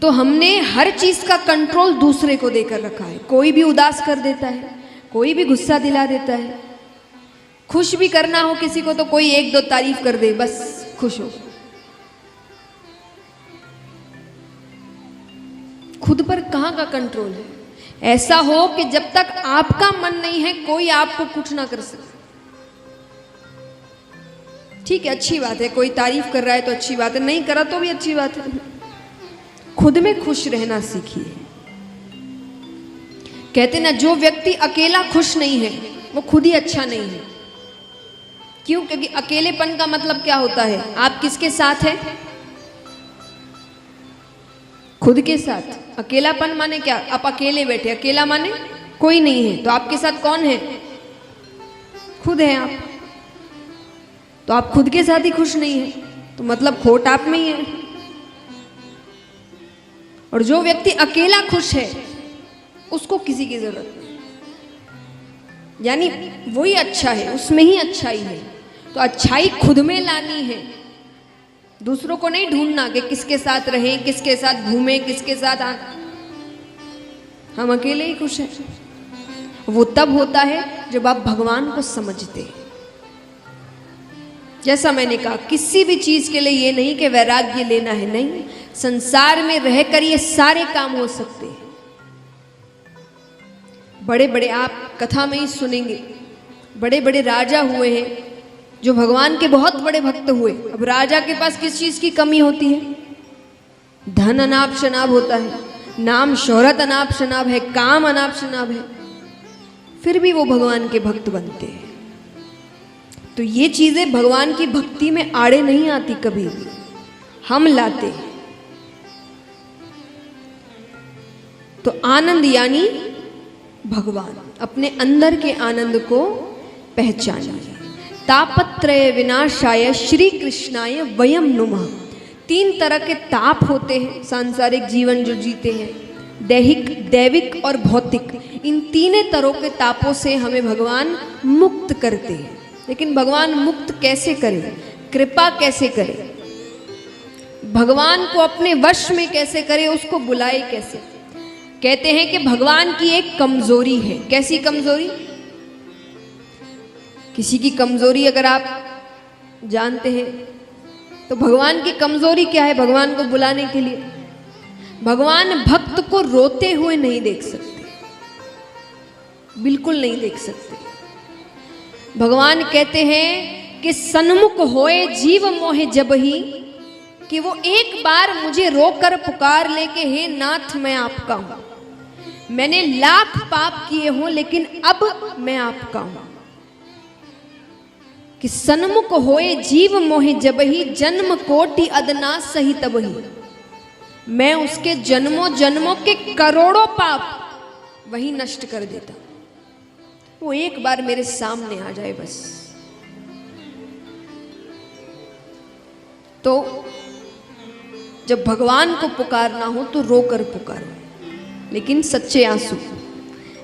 तो हमने हर चीज का कंट्रोल दूसरे को देकर रखा है। कोई भी उदास कर देता है, कोई भी गुस्सा दिला देता है। खुश भी करना हो किसी को तो कोई एक दो तारीफ कर दे, बस खुश हो। खुद पर कहाँ का कंट्रोल है? ऐसा हो कि जब तक आपका मन नहीं है कोई आपको कुछ ना कर सके। ठीक है, अच्छी बात है, कोई तारीफ कर रहा है तो अच्छी बात है, नहीं करा तो भी अच्छी बात है। खुद में खुश रहना सीखिए। कहते ना, जो व्यक्ति अकेला खुश नहीं है वो खुद ही अच्छा नहीं है। क्यों? क्योंकि अकेलेपन का मतलब क्या होता है? आप किसके साथ हैं? खुद के साथ। अकेलापन माने क्या? आप अकेले बैठे, अकेला माने कोई नहीं है, तो आपके साथ कौन है? खुद है आप। तो आप खुद के साथ ही खुश नहीं है तो मतलब खोट आप में ही है। और जो व्यक्ति अकेला खुश है उसको किसी की जरूरत नहीं, यानी वही अच्छा है, उसमें ही अच्छाई है। तो अच्छाई खुद में लानी है, दूसरों को नहीं ढूंढना कि किसके साथ रहें, किसके साथ घूमें, किसके साथ हम अकेले ही खुश हैं। वो तब होता है जब आप भगवान को समझते हैं। जैसा मैंने कहा, किसी भी चीज के लिए ये नहीं कि वैराग्य लेना है, नहीं। संसार में रहकर ये सारे काम हो सकते हैं। बड़े बड़े, आप कथा में ही सुनेंगे, बड़े बड़े राजा हुए हैं जो भगवान के बहुत बड़े भक्त हुए। अब राजा के पास किस चीज की कमी होती है? धन अनाप शनाप होता है, नाम शोहरत अनाप शनाप है, काम अनाप शनाप है, फिर भी वो भगवान के भक्त बनते हैं। तो ये चीजें भगवान की भक्ति में आड़े नहीं आती कभी भी, हम लाते हैं। तो आनंद यानी भगवान, अपने अंदर के आनंद को पहचानिए। तापत्रय विनाशाय श्री कृष्णाय वयम नुमः। 3 तरह के ताप होते हैं सांसारिक जीवन जो जीते हैं, दैहिक, दैविक और भौतिक। इन 3 तरह के तापों से हमें भगवान मुक्त करते हैं। लेकिन भगवान मुक्त कैसे करें? कृपा कैसे करें? भगवान को अपने वश में कैसे करें? उसको बुलाए कैसे? कहते हैं कि भगवान की एक कमजोरी है। कैसी कमजोरी? किसी की कमजोरी अगर आप जानते हैं तो भगवान की कमजोरी क्या है? भगवान को बुलाने के लिए भगवान भक्त को रोते हुए नहीं देख सकते, बिल्कुल नहीं देख सकते। भगवान कहते हैं कि सन्मुख होए जीव मोहे जबही, कि वो एक बार मुझे रोकर पुकार ले के हे नाथ मैं आपका हूं। मैंने लाख पाप किए हों लेकिन अब मैं आपका हूं। कि सन्मुख होए जीव मोहे जबही, जन्म कोटि अदना सही तबही। मैं उसके जन्मों जन्मों के करोड़ों पाप वही नष्ट कर देता। वो एक बार मेरे सामने आ जाए बस। तो जब भगवान को पुकारना हो तो रोकर पुकारो, लेकिन सच्चे आंसू।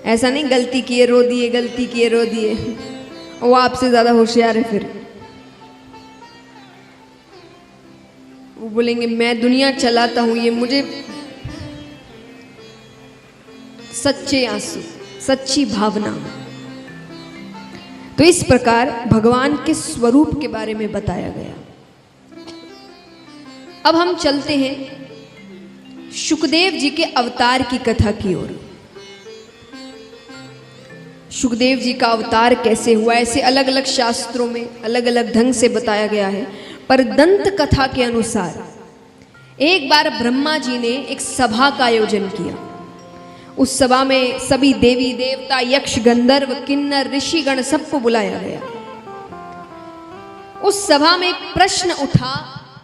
ऐसा नहीं गलती किए रो दिए, गलती किए रो दिए, वो आपसे ज्यादा होशियार है। फिर वो बोलेंगे मैं दुनिया चलाता हूं, ये मुझे। सच्चे आंसू, सच्ची भावना। तो इस प्रकार भगवान के स्वरूप के बारे में बताया गया। अब हम चलते हैं शुकदेव जी के अवतार की कथा की ओर। शुकदेव जी का अवतार कैसे हुआ, ऐसे अलग अलग शास्त्रों में अलग अलग ढंग से बताया गया है। पर दंत कथा के अनुसार एक बार ब्रह्मा जी ने एक सभा का आयोजन किया। उस सभा में सभी देवी देवता, यक्ष, गंधर्व, किन्नर, ऋषिगण सबको बुलाया गया। उस सभा में एक प्रश्न उठा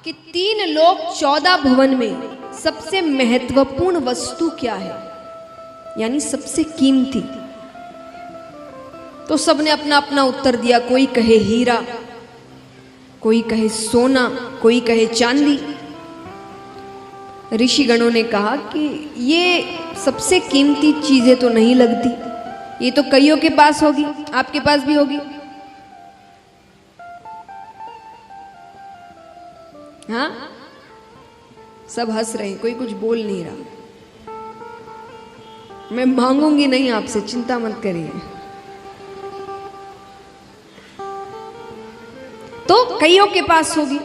कि 3 लोक 14 भुवन में सबसे महत्वपूर्ण वस्तु क्या है, यानी सबसे कीमती। तो सबने अपना अपना उत्तर दिया। कोई कहे हीरा, कोई कहे सोना, कोई कहे चांदी। ऋषिगणों ने कहा कि ये सबसे कीमती चीजें तो नहीं लगती, ये तो कईयों के पास होगी, आपके पास भी होगी। हाँ, सब हंस रहे हैं, कोई कुछ बोल नहीं रहा। मैं मांगूंगी नहीं आपसे, चिंता मत करिए। तो कईयों के पास होगी।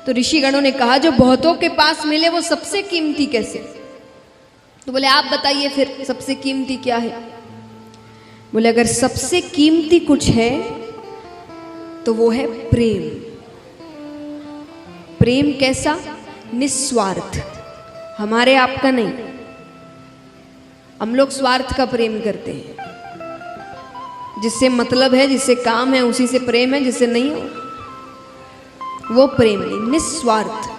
तो ऋषिगणों ने कहा जो बहुतों के पास मिले वो सबसे कीमती कैसे? तो बोले आप बताइए फिर सबसे कीमती क्या है? बोले अगर सबसे कीमती कुछ है तो वो है प्रेम। प्रेम कैसा? निस्वार्थ, हमारे आपका नहीं। हम लोग स्वार्थ का प्रेम करते हैं, जिससे मतलब है, जिससे काम है उसी से प्रेम है, जिससे नहीं हो वो प्रेम नहीं। निस्वार्थ,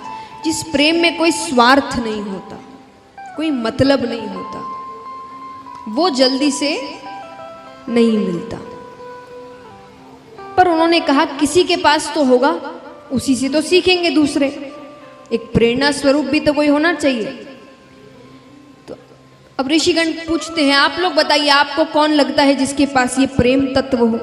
जिस प्रेम में कोई स्वार्थ नहीं होता, कोई मतलब नहीं होता, वो जल्दी से नहीं मिलता। पर उन्होंने कहा किसी के पास तो होगा, उसी से तो सीखेंगे दूसरे। एक प्रेरणा स्वरूप भी तो कोई होना चाहिए। तो अब ऋषिगण पूछते हैं आप लोग बताइए आपको कौन लगता है जिसके पास ये प्रेम तत्व हो?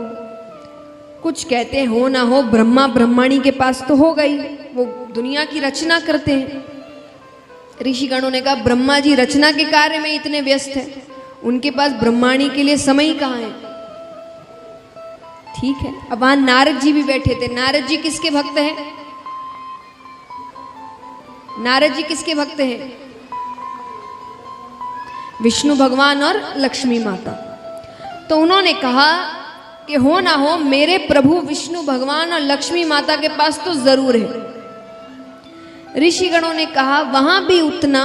कुछ कहते हैं हो ना हो ब्रह्मा ब्रह्माणी के पास तो होगा ही, वो दुनिया की रचना करते हैं। ऋषिगणों ने कहा ब्रह्मा जी रचना के कार्य में इतने व्यस्त हैं, उनके पास ब्रह्माणी के लिए समय ही कहाँ है? ठीक है। अब वहां नारद जी भी बैठे थे। नारद जी किसके भक्त हैं? नारद जी किसके भक्त हैं? विष्णु भगवान और लक्ष्मी माता। तो उन्होंने कहा कि हो ना हो मेरे प्रभु विष्णु भगवान और लक्ष्मी माता के पास तो जरूर है। ऋषिगणों ने कहा वहां भी उतना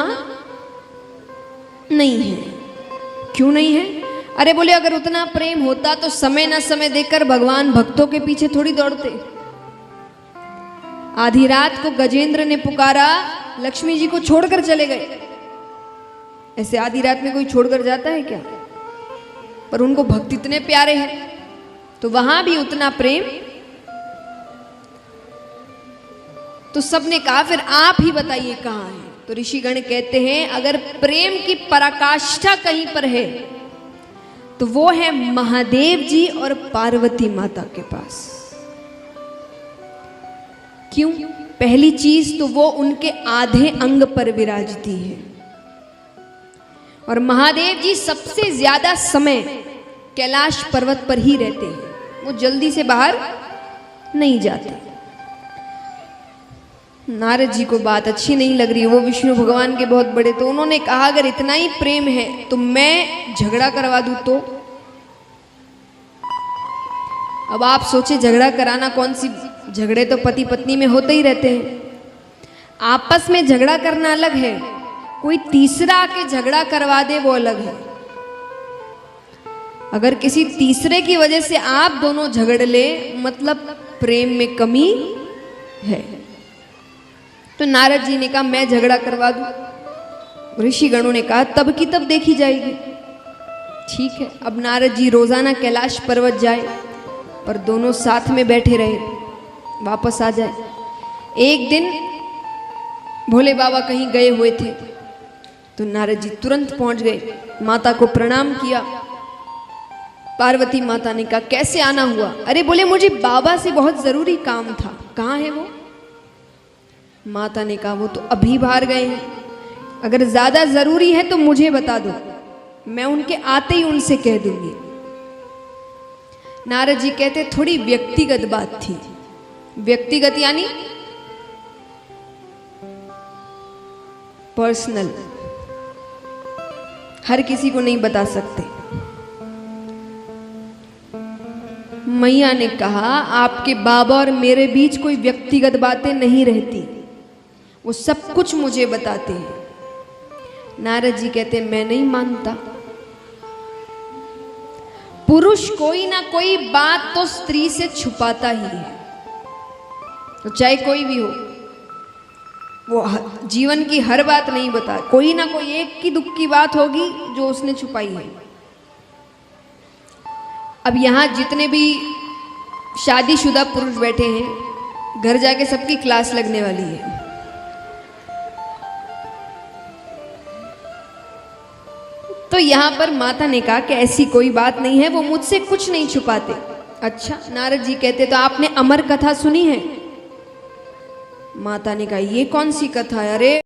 नहीं है। क्यों नहीं है? अरे बोले अगर उतना प्रेम होता तो समय न समय देकर भगवान भक्तों के पीछे थोड़ी दौड़ते। आधी रात को गजेंद्र ने पुकारा, लक्ष्मी जी को छोड़कर चले गए। ऐसे आधी रात में कोई छोड़कर जाता है क्या? पर उनको भक्त इतने प्यारे हैं, तो वहां भी उतना प्रेम। तो सबने कहा फिर आप ही बताइए कहां है? तो ऋषिगण कहते हैं अगर प्रेम की पराकाष्ठा कहीं पर है तो वो है महादेव जी और पार्वती माता के पास। क्यों? पहली चीज तो वो उनके आधे अंग पर विराजती है, और महादेव जी सबसे ज्यादा समय कैलाश पर्वत पर ही रहते हैं, वो जल्दी से बाहर नहीं जाते। नारद जी को बात अच्छी नहीं लग रही, वो विष्णु भगवान के बहुत बड़े, तो उन्होंने कहा अगर इतना ही प्रेम है तो मैं झगड़ा करवा दूं तो? अब आप सोचे झगड़ा कराना कौन सी, झगड़े तो पति पत्नी में होते ही रहते हैं। आपस में झगड़ा करना अलग है, कोई तीसरा आके झगड़ा करवा दे वो अलग है। अगर किसी तीसरे की वजह से आप दोनों झगड़ ले मतलब प्रेम में कमी है। तो नारद जी ने कहा मैं झगड़ा करवा दूं। ऋषिगणों ने कहा तब की तब देखी जाएगी। ठीक है। अब नारद जी रोजाना कैलाश पर्वत जाए, पर दोनों साथ में बैठे रहे, वापस आ जाए। एक दिन भोले बाबा कहीं गए हुए थे, तो नारद जी तुरंत पहुंच गए, माता को प्रणाम किया। पार्वती माता ने कहा कैसे आना हुआ? अरे बोले मुझे बाबा से बहुत जरूरी काम था। कहाँ है वो? माता ने कहा वो तो अभी बाहर गए हैं, अगर ज्यादा जरूरी है तो मुझे बता दो, मैं उनके आते ही उनसे कह दूंगी। नारद जी कहते थोड़ी व्यक्तिगत बात थी। व्यक्तिगत यानी पर्सनल, हर किसी को नहीं बता सकते। मैया ने कहा आपके बाबा और मेरे बीच कोई व्यक्तिगत बातें नहीं रहती, वो सब कुछ मुझे बताते हैं। नारद जी कहते मैं नहीं मानता। पुरुष कोई ना कोई बात तो स्त्री से छुपाता ही है, तो चाहे कोई भी हो, वो जीवन की हर बात नहीं बता, कोई ना कोई एक की दुख की बात होगी जो उसने छुपाई है। अब यहाँ जितने भी शादीशुदा पुरुष बैठे हैं, घर जाके सबकी क्लास लगने वाली है। तो यहाँ पर माता ने कहा कि ऐसी कोई बात नहीं है, वो मुझसे कुछ नहीं छुपाते। अच्छा, नारद जी कहते तो आपने अमर कथा सुनी है? माता ने कहा ये कौन सी कथा है? अरे